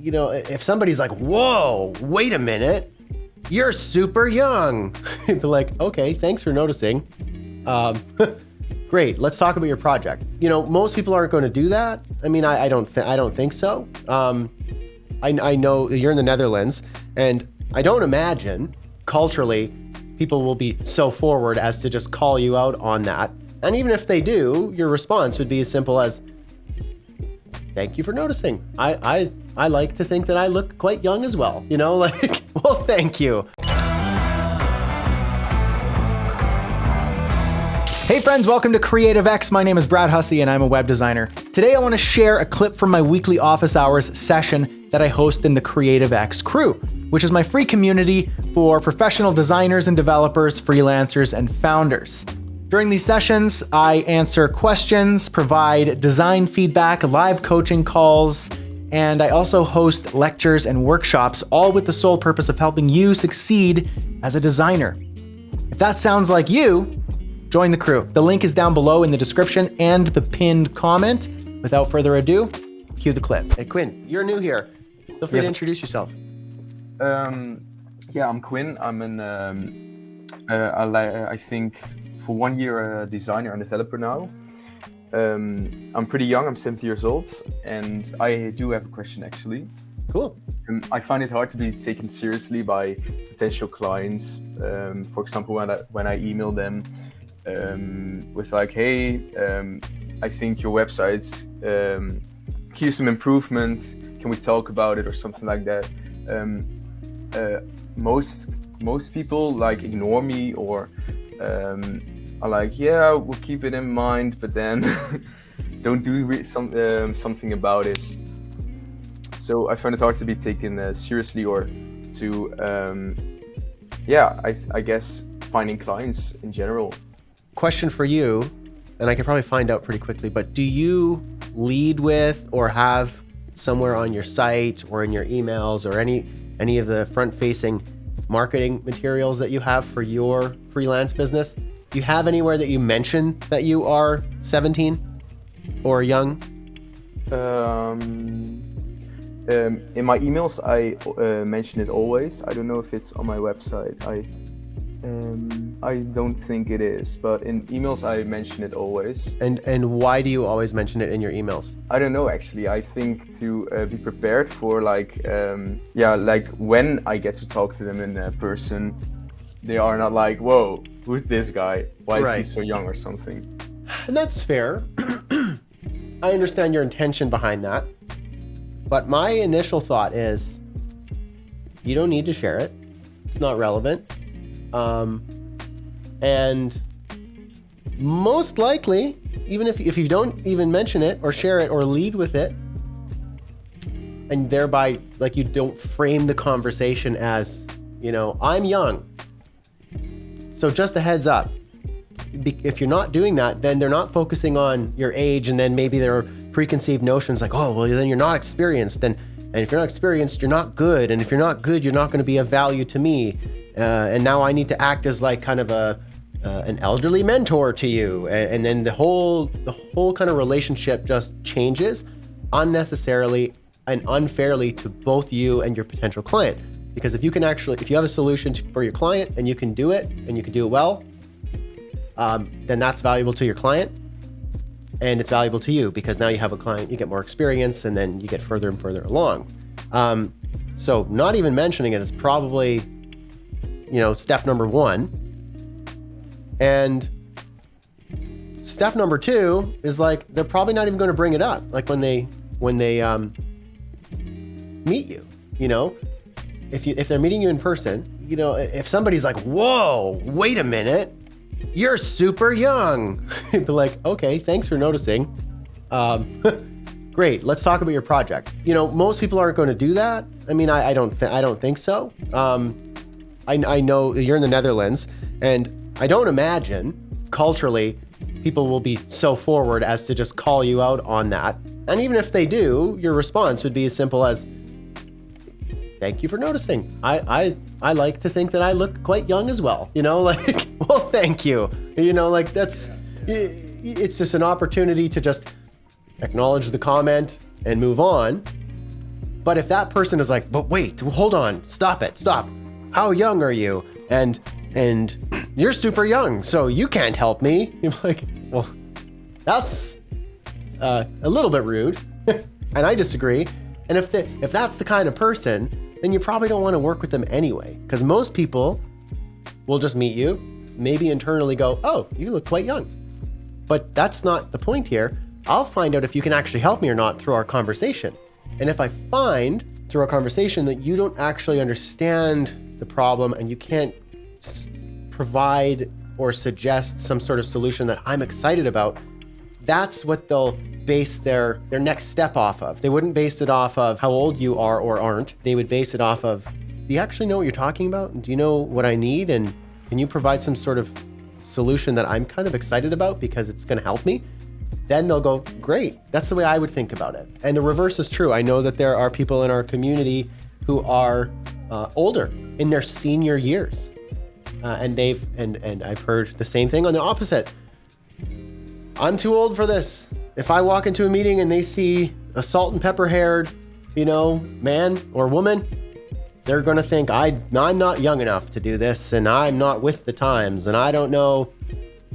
if somebody's like, whoa, wait a minute, you're super young. You'd be like, okay, thanks for noticing. Great, let's talk about your project. Most people aren't going to do that. I mean, I don't think so. I know you're in the Netherlands, and I don't imagine culturally people will be so forward as to just call you out on that. And even if they do, your response would be as simple as, thank you for noticing. I like to think that I look quite young as well. Well, thank you. Hey friends, welcome to Creative X. My name is Brad Hussey and I'm a web designer. Today I want to share a clip from my weekly office hours session that I host in the Creative X crew, which is my free community for professional designers and developers, freelancers, and founders. During these sessions, I answer questions, provide design feedback, live coaching calls, and I also host lectures and workshops, all with the sole purpose of helping you succeed as a designer. If that sounds like you, join the crew. The link is down below in the description and the pinned comment. Without further ado, cue the clip. Hey, Quinn, you're new here. Feel free to introduce yourself. Yeah, I'm Quinn. I'm I think for 1 year a designer and developer now. I'm pretty young, I'm 70 years old, and I do have a question actually. Cool. I find it hard to be taken seriously by potential clients. For example, when I email them with like, hey, I think your website's could use some improvement. Can we talk about it or something like that? Most people like ignore me or are like, yeah, we'll keep it in mind, but then don't do something about it. So I find it hard to be taken seriously or to, I guess finding clients in general. Question for you, and I could probably find out pretty quickly, but do you lead with or have somewhere on your site or in your emails or any of the front-facing marketing materials that you have for your freelance business? Do you have anywhere that you mention that you are 17 or young? In my emails, I mention it always. I don't know if it's on my website. I don't think it is, but in emails I mention it always. And why do you always mention it in your emails? I don't know actually. I think to be prepared for like when I get to talk to them in person, they are not like, whoa, who's this guy? Why is he so young or something? And that's fair. I understand your intention behind that. But my initial thought is, you don't need to share it. It's not relevant. And most likely, even if you don't even mention it or share it or lead with it, and thereby like you don't frame the conversation as, I'm young. So just a heads up, if you're not doing that, then they're not focusing on your age, and then maybe there are preconceived notions like, oh, well, then you're not experienced. And if you're not experienced, you're not good. And if you're not good, you're not going to be of value to me. And now I need to act as like kind of an elderly mentor to you. And then the whole kind of relationship just changes unnecessarily and unfairly to both you and your potential client. Because if you have a solution for your client and you can do it and you can do it well, then that's valuable to your client and it's valuable to you because now you have a client, you get more experience, and then you get further and further along. So not even mentioning it is probably, step number one. And step number two is like, they're probably not even going to bring it up. Like when they meet you, if they're meeting you in person, if somebody's like, whoa, wait a minute, you're super young. You'd be like, okay, thanks for noticing. Great, let's talk about your project. Most people aren't going to do that. I mean, I don't think so. I know you're in the Netherlands, and I don't imagine culturally people will be so forward as to just call you out on that. And even if they do, your response would be as simple as, thank you for noticing. I like to think that I look quite young as well. Well, thank you. It's just an opportunity to just acknowledge the comment and move on. But if that person is like, but wait, hold on, stop. How young are you? And you're super young, so you can't help me. You're like, well, that's a little bit rude, and I disagree. And if that's the kind of person, then you probably don't want to work with them anyway, because most people will just meet you, maybe internally go, oh, you look quite young. But that's not the point here. I'll find out if you can actually help me or not through our conversation. And if I find through our conversation that you don't actually understand the problem and you can't provide or suggest some sort of solution that I'm excited about, that's what they'll base their next step off of. They wouldn't base it off of how old you are or aren't. They would base it off of, do you actually know what you're talking about? Do you know what I need? And can you provide some sort of solution that I'm kind of excited about because it's going to help me? Then they'll go, great. That's the way I would think about it. And the reverse is true. I know that there are people in our community who are older, in their senior years. And I've heard the same thing on the opposite. I'm too old for this. If I walk into a meeting and they see a salt and pepper haired, man or woman, they're going to think I'm not young enough to do this, and I'm not with the times, and I don't know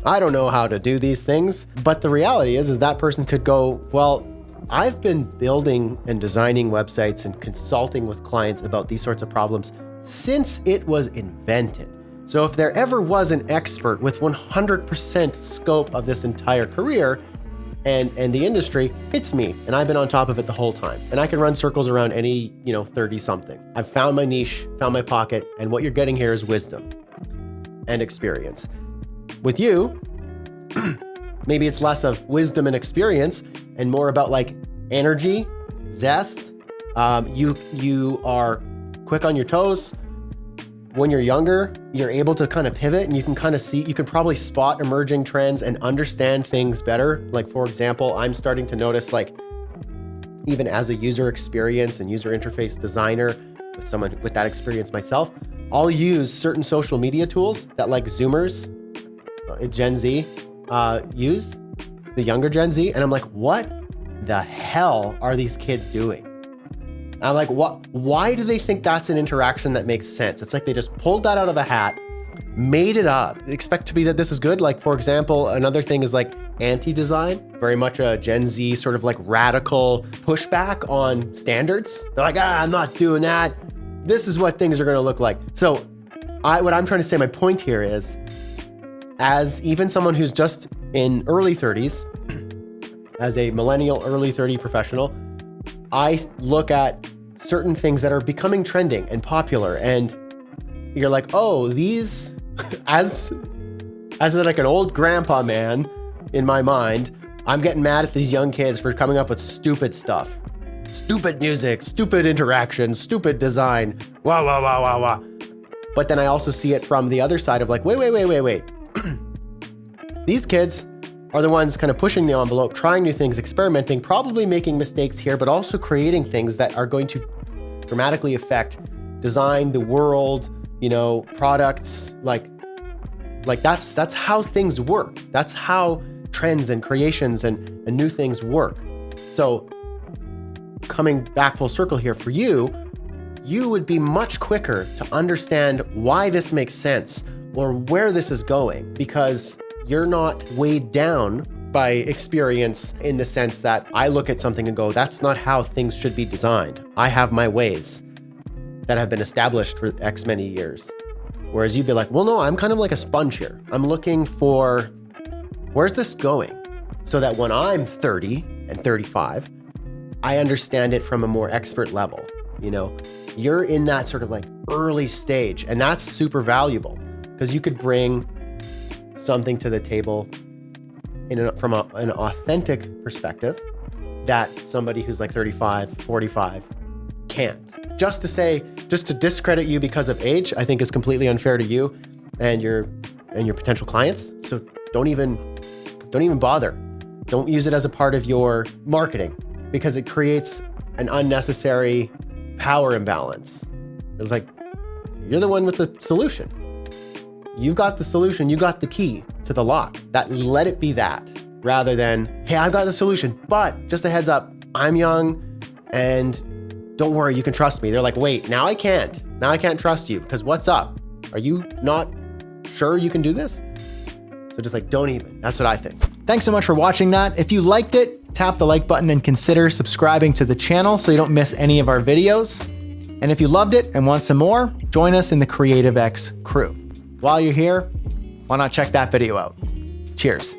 how to do these things. But the reality is that person could go, well, I've been building and designing websites and consulting with clients about these sorts of problems since it was invented. So if there ever was an expert with 100% scope of this entire career and the industry, it's me. And I've been on top of it the whole time. And I can run circles around any, 30 something. I've found my niche, found my pocket. And what you're getting here is wisdom and experience. With you, maybe it's less of wisdom and experience and more about like energy, zest. You are quick on your toes. When you're younger, you're able to kind of pivot and you can kind of see, you can probably spot emerging trends and understand things better. Like, for example, I'm starting to notice, like, even as a user experience and user interface designer, with someone with that experience myself, I'll use certain social media tools that like Zoomers, Gen Z, use, the younger Gen Z. And I'm like, what the hell are these kids doing? I'm like, what? Why do they think that's an interaction that makes sense? It's like they just pulled that out of a hat, made it up, expect to be that this is good. Like, for example, another thing is like anti-design, very much a Gen Z sort of like radical pushback on standards. They're like, I'm not doing that. This is what things are going to look like. So what I'm trying to say, my point here is, as even someone who's just in early 30s, as a millennial early 30 professional, I look at certain things that are becoming trending and popular, and you're like, oh, these, as like an old grandpa man in my mind, I'm getting mad at these young kids for coming up with stupid stuff, stupid music, stupid interactions, stupid design, wow. But then I also see it from the other side of like, wait. These kids are the ones kind of pushing the envelope, trying new things, experimenting, probably making mistakes here, but also creating things that are going to dramatically affect design, the world, products, like that's how things work. That's how trends and creations and new things work. So coming back full circle here for you would be much quicker to understand why this makes sense or where this is going, because you're not weighed down by experience in the sense that I look at something and go, that's not how things should be designed. I have my ways that have been established for X many years. Whereas you'd be like, well, no, I'm kind of like a sponge here. I'm looking for, where's this going? So that when I'm 30 and 35, I understand it from a more expert level. You're in that sort of like early stage, and that's super valuable because you could bring something to the table from an authentic perspective that somebody who's like 35, 45 can't. Just to discredit you because of age, I think is completely unfair to you and your potential clients. So don't even bother. Don't use it as a part of your marketing because it creates an unnecessary power imbalance. It's like, you're the one with the solution. You've got the solution, you got the key to the lock. Let it be that, rather than, hey, I've got the solution, but just a heads up, I'm young and don't worry, you can trust me. They're like, wait, now I can't. Now I can't trust you because what's up? Are you not sure you can do this? So just like, don't even. That's what I think. Thanks so much for watching that. If you liked it, tap the like button and consider subscribing to the channel so you don't miss any of our videos. And if you loved it and want some more, join us in the Creative X crew. While you're here, why not check that video out? Cheers.